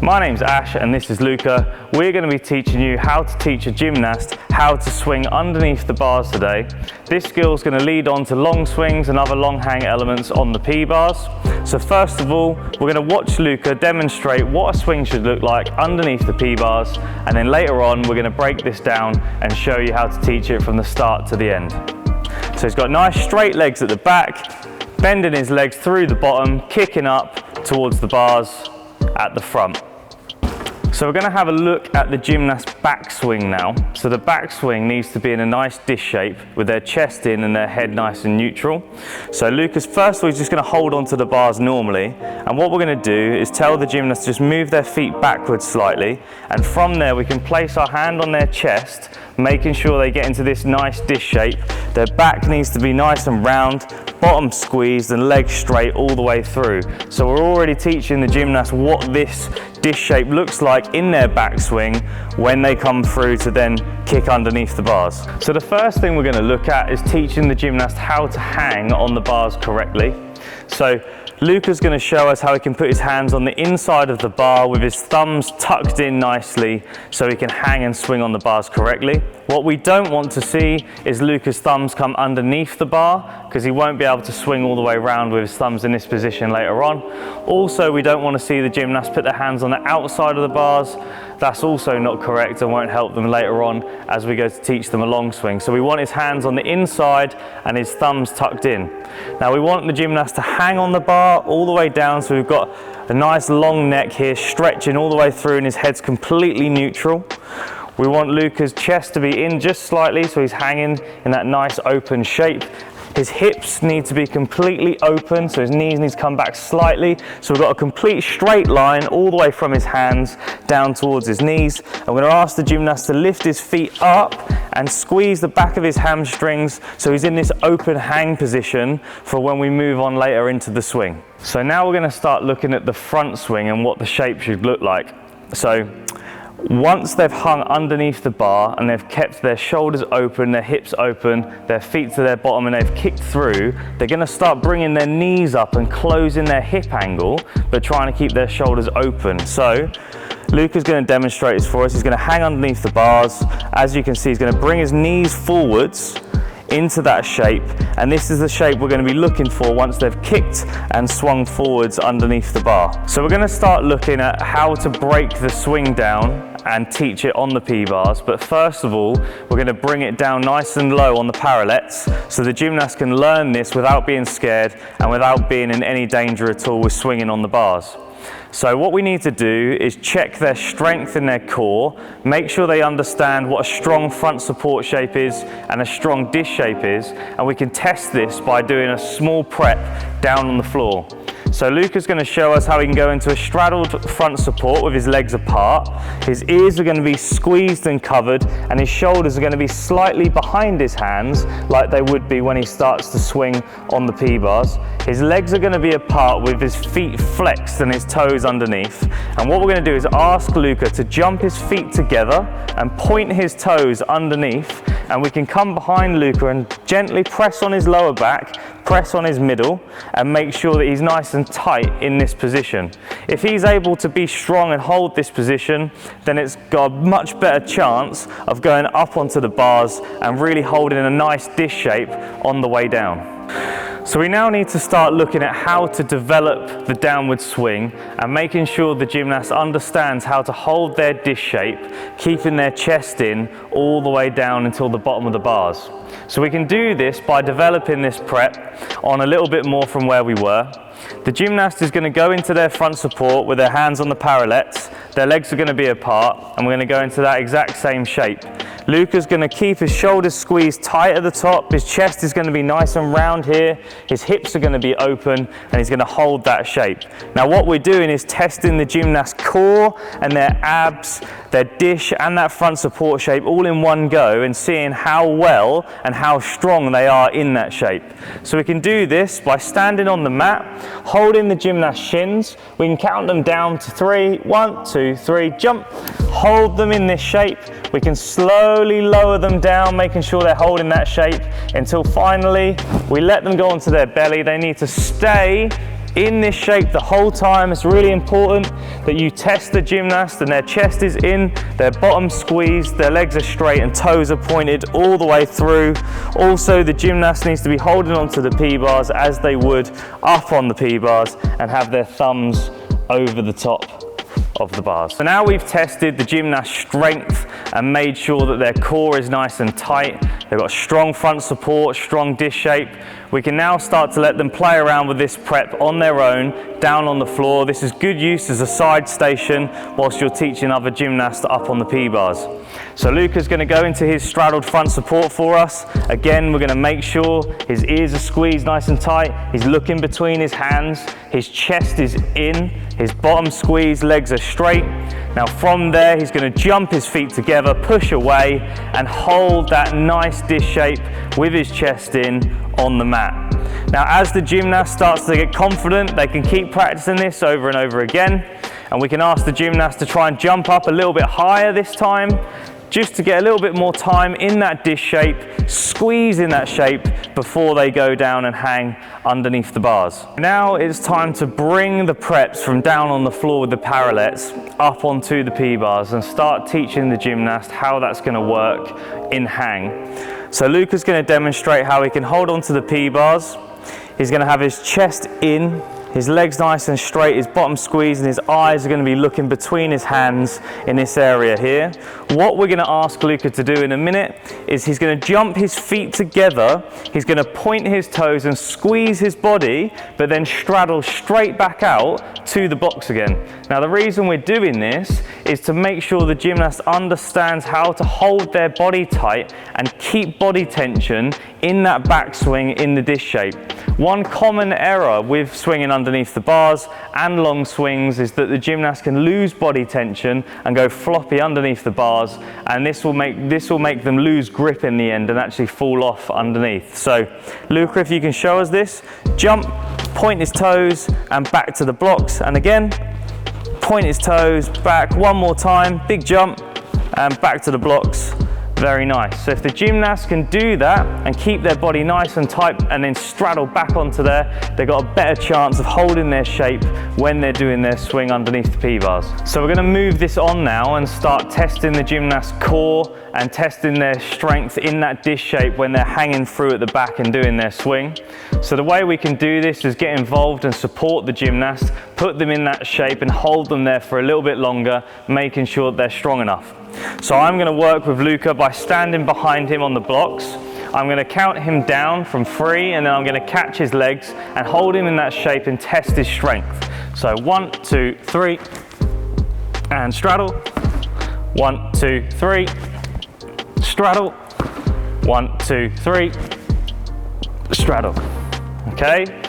My name's Ash and this is Luca. We're going to be teaching you how to teach a gymnast how to swing underneath the bars today. This skill is going to lead on to long swings and other long hang elements on the P-bars. So first of all, we're going to watch Luca demonstrate what a swing should look like underneath the P-bars, and then later on we're going to break this down and show you how to teach it from the start to the end. So he's got nice straight legs at the back, bending his legs through the bottom, kicking up towards the bars at the front. So we're going to have a look at the gymnast backswing now. So the backswing needs to be in a nice dish shape with their chest in and their head nice and neutral. So Lucas, first of all, he's just going to hold onto the bars normally. And what we're going to do is tell the gymnast to just move their feet backwards slightly. And from there, we can place our hand on their chest, making sure they get into this nice dish shape. Their back needs to be nice and round, bottom squeezed and legs straight all the way through. So we're already teaching the gymnast what this dish shape looks like in their backswing when they come through to then kick underneath the bars. So the first thing we're going to look at is teaching the gymnast how to hang on the bars correctly. So Luca's going to show us how he can put his hands on the inside of the bar with his thumbs tucked in nicely so he can hang and swing on the bars correctly. What we don't want to see is Luca's thumbs come underneath the bar, because he won't be able to swing all the way around with his thumbs in this position later on. Also, we don't want to see the gymnast put their hands on the outside of the bars. That's also not correct and won't help them later on as we go to teach them a long swing. So we want his hands on the inside and his thumbs tucked in. Now we want the gymnast to hang on the bar all the way down, so we've got a nice long neck here stretching all the way through and his head's completely neutral. We want Luca's chest to be in just slightly, so he's hanging in that nice open shape. His hips need to be completely open, so his knees need to come back slightly. So we've got a complete straight line all the way from his hands down towards his knees. I'm going to ask the gymnast to lift his feet up and squeeze the back of his hamstrings so he's in this open hang position for when we move on later into the swing. So now we're going to start looking at the front swing and what the shape should look like. So once they've hung underneath the bar and they've kept their shoulders open, their hips open, their feet to their bottom, and they've kicked through, they're going to start bringing their knees up and closing their hip angle, but trying to keep their shoulders open. So Luca's going to demonstrate this for us. He's going to hang underneath the bars. As you can see, he's going to bring his knees forwards into that shape, and this is the shape we're going to be looking for once they've kicked and swung forwards underneath the bar. So we're going to start looking at how to break the swing down and teach it on the P-bars, but first of all we're going to bring it down nice and low on the parallettes so the gymnast can learn this without being scared and without being in any danger at all with swinging on the bars. So what we need to do is check their strength in their core, make sure they understand what a strong front support shape is and a strong dish shape is, and we can test this by doing a small prep down on the floor. So Luca's going to show us how he can go into a straddled front support with his legs apart. His ears are going to be squeezed and covered, and his shoulders are going to be slightly behind his hands like they would be when he starts to swing on the P-bars. His legs are going to be apart with his feet flexed and his toes underneath. And what we're going to do is ask Luca to jump his feet together and point his toes underneath, and we can come behind Luca and gently press on his lower back, press on his middle, and make sure that he's nice and tight in this position. If he's able to be strong and hold this position, then it's got a much better chance of going up onto the bars and really holding a nice dish shape on the way down. So we now need to start looking at how to develop the downward swing and making sure the gymnast understands how to hold their dish shape, keeping their chest in all the way down until the bottom of the bars. So we can do this by developing this prep on a little bit more from where we were. The gymnast is going to go into their front support with their hands on the parallettes, their legs are going to be apart, and we're going to go into that exact same shape. Luca's going to keep his shoulders squeezed tight at the top, his chest is going to be nice and round here, his hips are going to be open, and he's going to hold that shape. Now what we're doing is testing the gymnast's core and their abs, their dish and that front support shape all in one go, and seeing how well and how strong they are in that shape. So we can do this by standing on the mat, holding the gymnast's shins. We can count them down to 3, 1, 2, 3, jump, hold them in this shape. We can slowly lower them down, making sure they're holding that shape until finally we let them go onto their belly. They need to stay in this shape the whole time. It's really important that you test the gymnast and their chest is in, their bottom squeezed, their legs are straight and toes are pointed all the way through. Also, the gymnast needs to be holding onto the P-bars as they would up on the P-bars and have their thumbs over the top of the bars. So now we've tested the gymnast's strength and made sure that their core is nice and tight. They've got strong front support, strong disc shape. We can now start to let them play around with this prep on their own, down on the floor. This is good use as a side station whilst you're teaching other gymnasts up on the P-bars. So Luca's going to go into his straddled front support for us. Again, we're going to make sure his ears are squeezed nice and tight. He's looking between his hands. His chest is in. His bottom squeezed, legs are straight. Now from there, he's going to jump his feet together, push away, and hold that nice disc shape with his chest in on the mat. Now as the gymnast starts to get confident, they can keep practicing this over and over again. And we can ask the gymnast to try and jump up a little bit higher this time, just to get a little bit more time in that disc shape, squeeze in that shape before they go down and hang underneath the bars. Now it's time to bring the preps from down on the floor with the parallettes up onto the P-bars and start teaching the gymnast how that's going to work in hang. So Luca's going to demonstrate how he can hold onto the P-bars. He's going to have his chest in, his legs nice and straight, his bottom squeezed, and his eyes are going to be looking between his hands in this area here. What we're going to ask Luca to do in a minute is he's going to jump his feet together, he's going to point his toes and squeeze his body, but then straddle straight back out to the blocks again. Now the reason we're doing this is to make sure the gymnast understands how to hold their body tight and keep body tension in that backswing in the disc shape. One common error with swinging underneath the bars and long swings is that the gymnast can lose body tension and go floppy underneath the bars, and this will make them lose grip in the end and actually fall off underneath. So Luca, if you can show us this, jump, point his toes and back to the blocks, and again point his toes back one more time, big jump and back to the blocks. Very nice. So if the gymnast can do that and keep their body nice and tight and then straddle back onto there, they've got a better chance of holding their shape when they're doing their swing underneath the P-bars. So we're going to move this on now and start testing the gymnast's core and testing their strength in that disc shape when they're hanging through at the back and doing their swing. So the way we can do this is get involved and support the gymnast, put them in that shape and hold them there for a little bit longer, making sure that they're strong enough. So I'm going to work with Luca by standing behind him on the blocks. I'm going to count him down from 3 and then I'm going to catch his legs and hold him in that shape and test his strength. So 1, 2, 3 and straddle. 1, 2, 3 straddle. 1, 2, 3 straddle. Okay?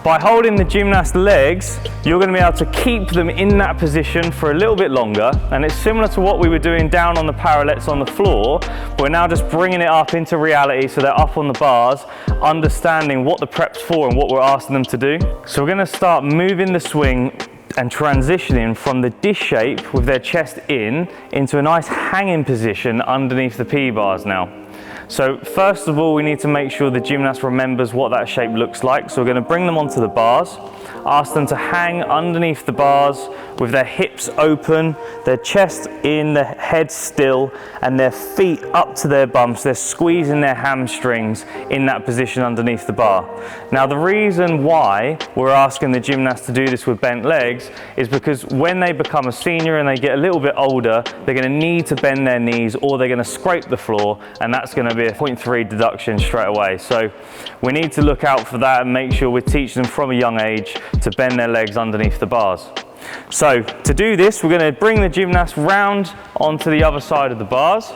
By holding the gymnast's legs, you're going to be able to keep them in that position for a little bit longer, and it's similar to what we were doing down on the parallettes on the floor, but we're now just bringing it up into reality so they're up on the bars, understanding what the prep's for and what we're asking them to do. So we're going to start moving the swing and transitioning from the disc shape with their chest in into a nice hanging position underneath the P-bars now. So first of all, we need to make sure the gymnast remembers what that shape looks like. So we're going to bring them onto the bars, ask them to hang underneath the bars with their hips open, their chest in, their head still, and their feet up to their bums. They're squeezing their hamstrings in that position underneath the bar. Now the reason why we're asking the gymnast to do this with bent legs is because when they become a senior and they get a little bit older, they're going to need to bend their knees or they're going to scrape the floor, and that's going to be a 0.3 deduction straight away. So we need to look out for that and make sure we're teaching them from a young age to bend their legs underneath the bars. So to do this, we're going to bring the gymnast round onto the other side of the bars.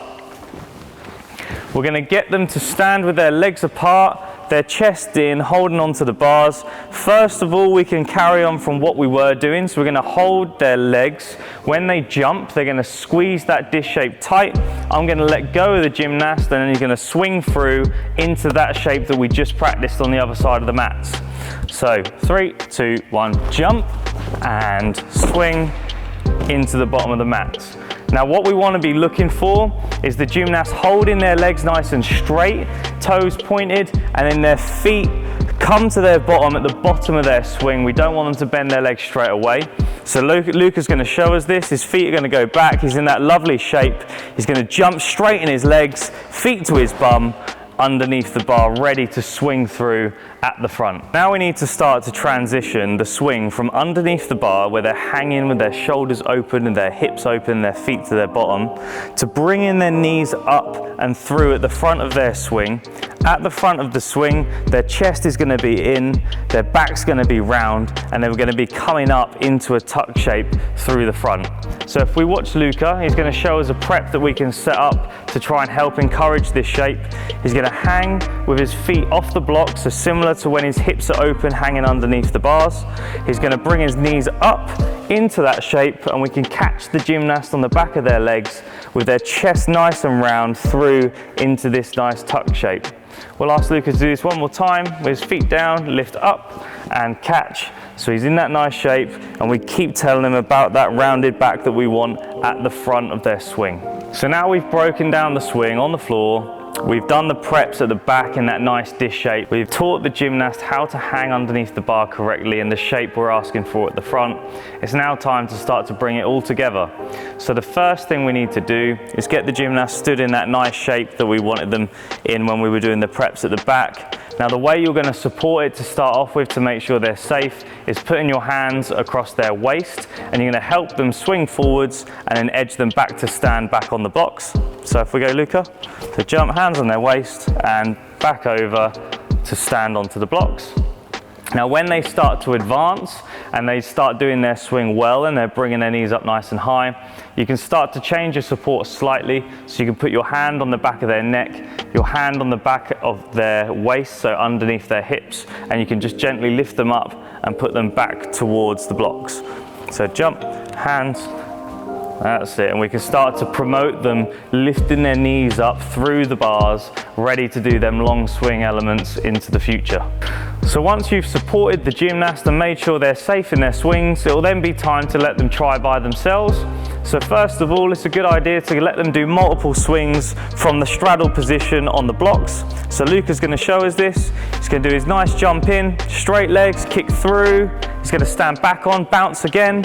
We're going to get them to stand with their legs apart, their chest in, holding onto the bars. First of all, we can carry on from what we were doing. So we're going to hold their legs. When they jump, they're going to squeeze that disc shape tight. I'm going to let go of the gymnast, and then he's going to swing through into that shape that we just practiced on the other side of the mats. So 3, 2, 1, jump and swing into the bottom of the mats. Now what we want to be looking for is the gymnast holding their legs nice and straight, toes pointed, and then their feet come to their bottom at the bottom of their swing. We don't want them to bend their legs straight away. So Luca's going to show us this. His feet are going to go back. He's in that lovely shape. He's going to jump straight in his legs, feet to his bum, underneath the bar, ready to swing through at the front. Now we need to start to transition the swing from underneath the bar, where they're hanging with their shoulders open and their hips open, their feet to their bottom, to bringing their knees up and through at the front of their swing. At the front of the swing, their chest is going to be in, their back's going to be round, and they're going to be coming up into a tuck shape through the front. So if we watch Luca, he's going to show us a prep that we can set up to try and help encourage this shape. He's going to hang with his feet off the block, so similar to when his hips are open, hanging underneath the bars. He's going to bring his knees up into that shape, and we can catch the gymnast on the back of their legs with their chest nice and round through into this nice tuck shape. We'll ask Luca to do this one more time with his feet down, lift up and catch. So he's in that nice shape, and we keep telling him about that rounded back that we want at the front of their swing. So now we've broken down the swing on the floor. We've done the preps at the back in that nice dish shape. We've taught the gymnast how to hang underneath the bar correctly in the shape we're asking for at the front. It's now time to start to bring it all together. So the first thing we need to do is get the gymnast stood in that nice shape that we wanted them in when we were doing the preps at the back. Now the way you're going to support it to start off with to make sure they're safe is putting your hands across their waist, and you're going to help them swing forwards and then edge them back to stand back on the blocks. So if we go Luca, to jump, hands on their waist and back over to stand onto the blocks. Now when they start to advance and they start doing their swing well and they're bringing their knees up nice and high, you can start to change your support slightly. So you can put your hand on the back of their neck, your hand on the back of their waist, so underneath their hips, and you can just gently lift them up and put them back towards the blocks. So jump, hands, that's it, and we can start to promote them lifting their knees up through the bars, ready to do them long swing elements into the future. So once you've supported the gymnast and made sure they're safe in their swings, it will then be time to let them try by themselves. So first of all, it's a good idea to let them do multiple swings from the straddle position on the blocks. So Luca's going to show us this. He's going to do his nice jump in, straight legs, kick through. He's going to stand back on, bounce again,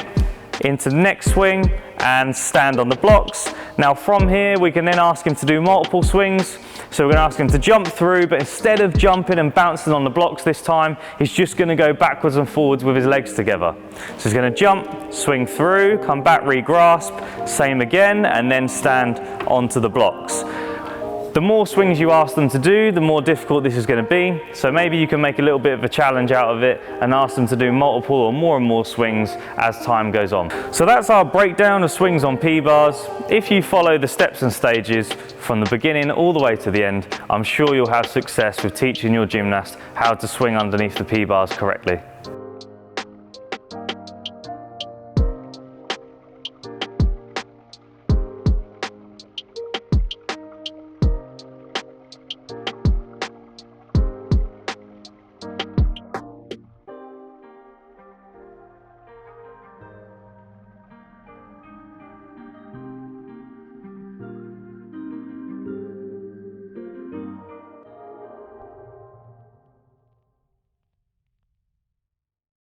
into the next swing and stand on the blocks. Now from here we can then ask him to do multiple swings. So we're going to ask him to jump through, but instead of jumping and bouncing on the blocks this time, he's just going to go backwards and forwards with his legs together. So he's going to jump, swing through, come back, re-grasp, same again, and then stand onto the blocks. The more swings you ask them to do, the more difficult this is going to be. So maybe you can make a little bit of a challenge out of it and ask them to do multiple or more and more swings as time goes on. So that's our breakdown of swings on P-bars. If you follow the steps and stages from the beginning all the way to the end, I'm sure you'll have success with teaching your gymnast how to swing underneath the P-bars correctly.